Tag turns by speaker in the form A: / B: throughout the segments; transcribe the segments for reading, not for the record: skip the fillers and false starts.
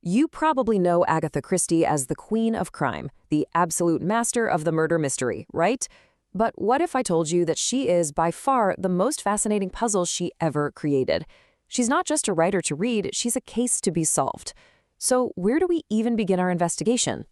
A: You probably know Agatha Christie as the queen of crime, the absolute master of the murder mystery, right? But what if I told you that she is by far the most fascinating puzzle she ever created? She's not just a writer to read, she's a case to be solved. So where do we even begin our investigation?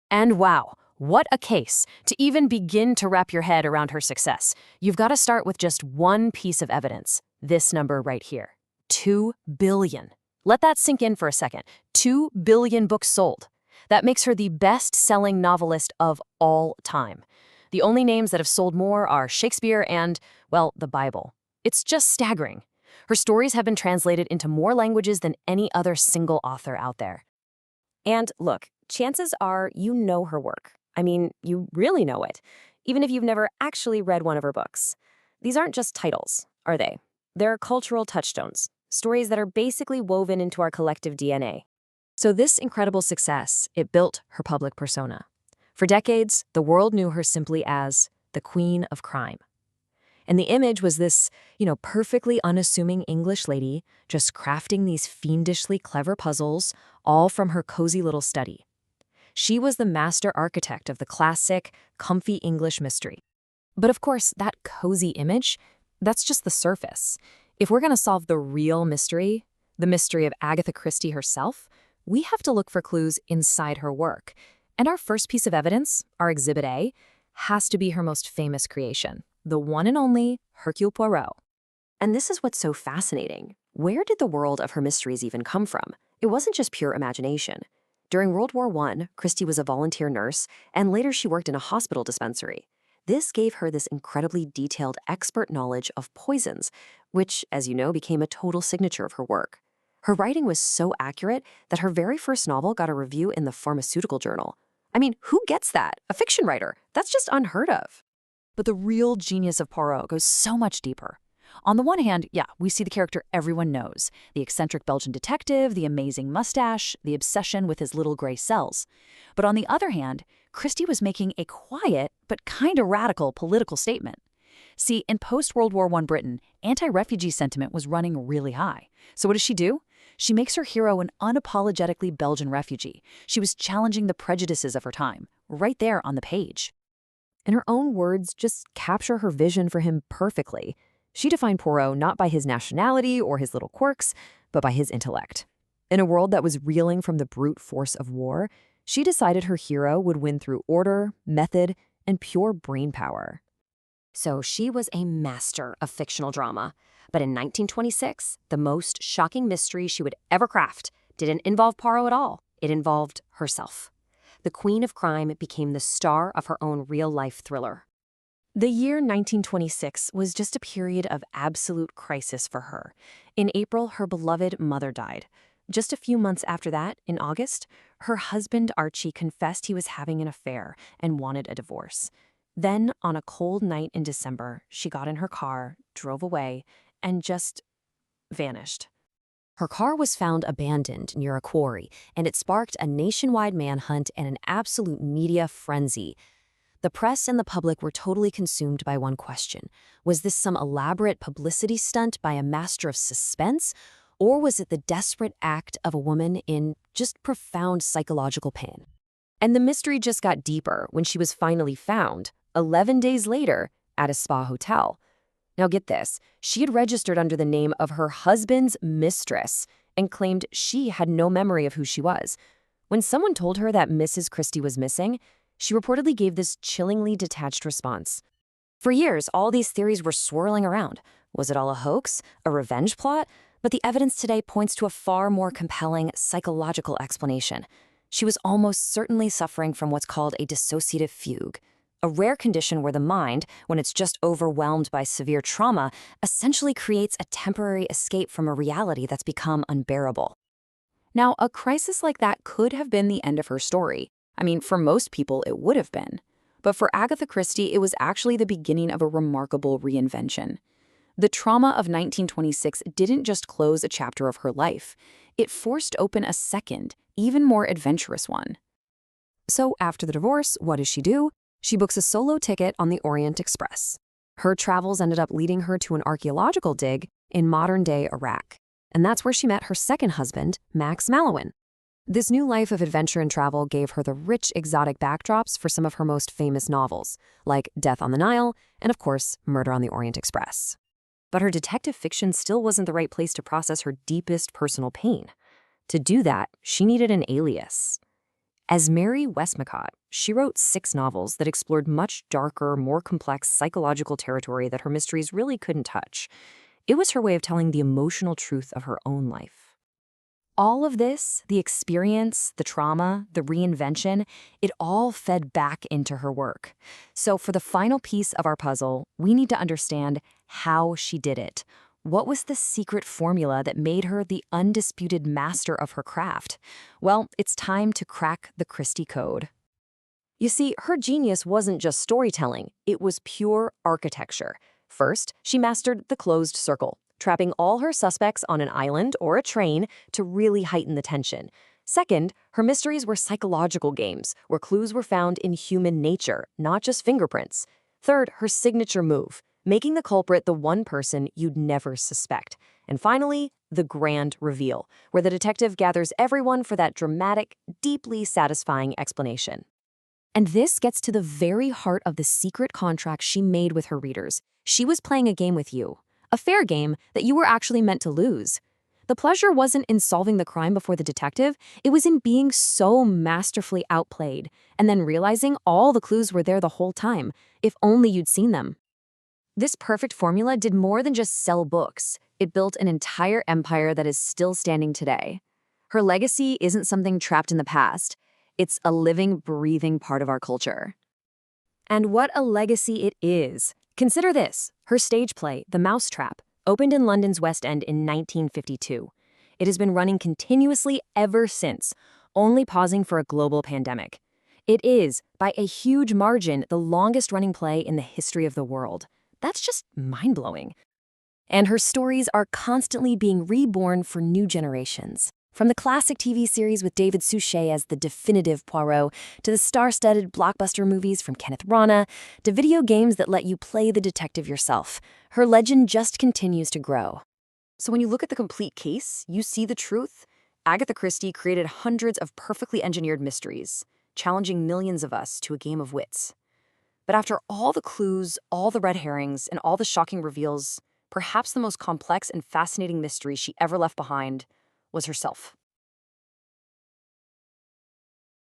B: And wow, what a case! To even begin to wrap your head around her success, you've got to start with just one piece of evidence. This number right here. 2 billion. Let that sink in for a second. 2 billion books sold. That makes her the best-selling novelist of all time. The only names that have sold more are Shakespeare and, well, the Bible. It's just staggering. Her stories have been translated into more languages than any other single author out there.
A: And look, chances are you know her work. I mean, you really know it, even if you've never actually read one of her books. These aren't just titles, are they? They're cultural touchstones, stories that are basically woven into our collective DNA. So this incredible success, it built her public persona. For decades, the world knew her simply as the Queen of Crime. And the image was this, perfectly unassuming English lady just crafting these fiendishly clever puzzles, all from her cozy little study. She was the master architect of the classic, comfy English mystery. But of course, that cozy image, that's just the surface. If we're going to solve the real mystery, the mystery of Agatha Christie herself, we have to look for clues inside her work. And our first piece of evidence, our Exhibit A, has to be her most famous creation, the one and only Hercule Poirot. And this is what's so fascinating. Where did the world of her mysteries even come from? It wasn't just pure imagination. During World War I, Christie was a volunteer nurse, and later she worked in a hospital dispensary. This gave her this incredibly detailed expert knowledge of poisons, which, as you know, became a total signature of her work. Her writing was so accurate that her very first novel got a review in the Pharmaceutical Journal. I mean, who gets that? A fiction writer? That's just unheard of.
B: But the real genius of Poirot goes so much deeper. On the one hand, we see the character everyone knows, the eccentric Belgian detective, the amazing mustache, the obsession with his little gray cells. But on the other hand, Christie was making a quiet but kind of radical political statement. See, in post-World War I Britain, anti-refugee sentiment was running really high. So what does she do? She makes her hero an unapologetically Belgian refugee. She was challenging the prejudices of her time, right there on the page.
A: In her own words, just capture her vision for him perfectly. She defined Poirot not by his nationality or his little quirks, but by his intellect. In a world that was reeling from the brute force of war, she decided her hero would win through order, method, and pure brain power. So she was a master of fictional drama. But in 1926, the most shocking mystery she would ever craft didn't involve Poirot at all. It involved herself. The Queen of Crime became the star of her own real-life thriller. The year 1926 was just a period of absolute crisis for her. In April, her beloved mother died. Just a few months after that, in August, her husband Archie confessed he was having an affair and wanted a divorce. Then, on a cold night in December, she got in her car, drove away, and just vanished. Her car was found abandoned near a quarry, and it sparked a nationwide manhunt and an absolute media frenzy. The press and the public were totally consumed by one question. Was this some elaborate publicity stunt by a master of suspense, or was it the desperate act of a woman in just profound psychological pain? And the mystery just got deeper when she was finally found, 11 days later, at a spa hotel. Now get this, she had registered under the name of her husband's mistress and claimed she had no memory of who she was. When someone told her that Mrs. Christie was missing, she reportedly gave this chillingly detached response. For years, all these theories were swirling around. Was it all a hoax, a revenge plot? But the evidence today points to a far more compelling psychological explanation. She was almost certainly suffering from what's called a dissociative fugue, a rare condition where the mind, when it's just overwhelmed by severe trauma, essentially creates a temporary escape from a reality that's become unbearable. Now, a crisis like that could have been the end of her story. I mean, for most people, it would have been. But for Agatha Christie, it was actually the beginning of a remarkable reinvention. The trauma of 1926 didn't just close a chapter of her life. It forced open a second, even more adventurous one. So after the divorce, what does she do? She books a solo ticket on the Orient Express. Her travels ended up leading her to an archaeological dig in modern-day Iraq. And that's where she met her second husband, Max Mallowan. This new life of adventure and travel gave her the rich, exotic backdrops for some of her most famous novels, like Death on the Nile and, of course, Murder on the Orient Express. But her detective fiction still wasn't the right place to process her deepest personal pain. To do that, she needed an alias. As Mary Westmacott, she wrote 6 novels that explored much darker, more complex psychological territory that her mysteries really couldn't touch. It was her way of telling the emotional truth of her own life. All of this, the experience, the trauma, the reinvention, it all fed back into her work. So for the final piece of our puzzle, we need to understand how she did it. What was the secret formula that made her the undisputed master of her craft? Well, it's time to crack the Christie code. You see, her genius wasn't just storytelling, it was pure architecture. First, she mastered the closed circle, trapping all her suspects on an island or a train to really heighten the tension. Second, her mysteries were psychological games, where clues were found in human nature, not just fingerprints. Third, her signature move, making the culprit the one person you'd never suspect. And finally, the grand reveal, where the detective gathers everyone for that dramatic, deeply satisfying explanation. And this gets to the very heart of the secret contract she made with her readers. She was playing a game with you. A fair game that you were actually meant to lose. The pleasure wasn't in solving the crime before the detective, it was in being so masterfully outplayed, and then realizing all the clues were there the whole time, if only you'd seen them. This perfect formula did more than just sell books. It built an entire empire that is still standing today. Her legacy isn't something trapped in the past. It's a living, breathing part of our culture. And what a legacy it is! Consider this, her stage play, The Mousetrap, opened in London's West End in 1952. It has been running continuously ever since, only pausing for a global pandemic. It is, by a huge margin, the longest-running play in the history of the world. That's just mind-blowing. And her stories are constantly being reborn for new generations. From the classic TV series with David Suchet as the definitive Poirot, to the star-studded blockbuster movies from Kenneth Branagh, to video games that let you play the detective yourself, her legend just continues to grow. So when you look at the complete case, you see the truth. Agatha Christie created hundreds of perfectly engineered mysteries, challenging millions of us to a game of wits. But after all the clues, all the red herrings, and all the shocking reveals, perhaps the most complex and fascinating mystery she ever left behind was herself.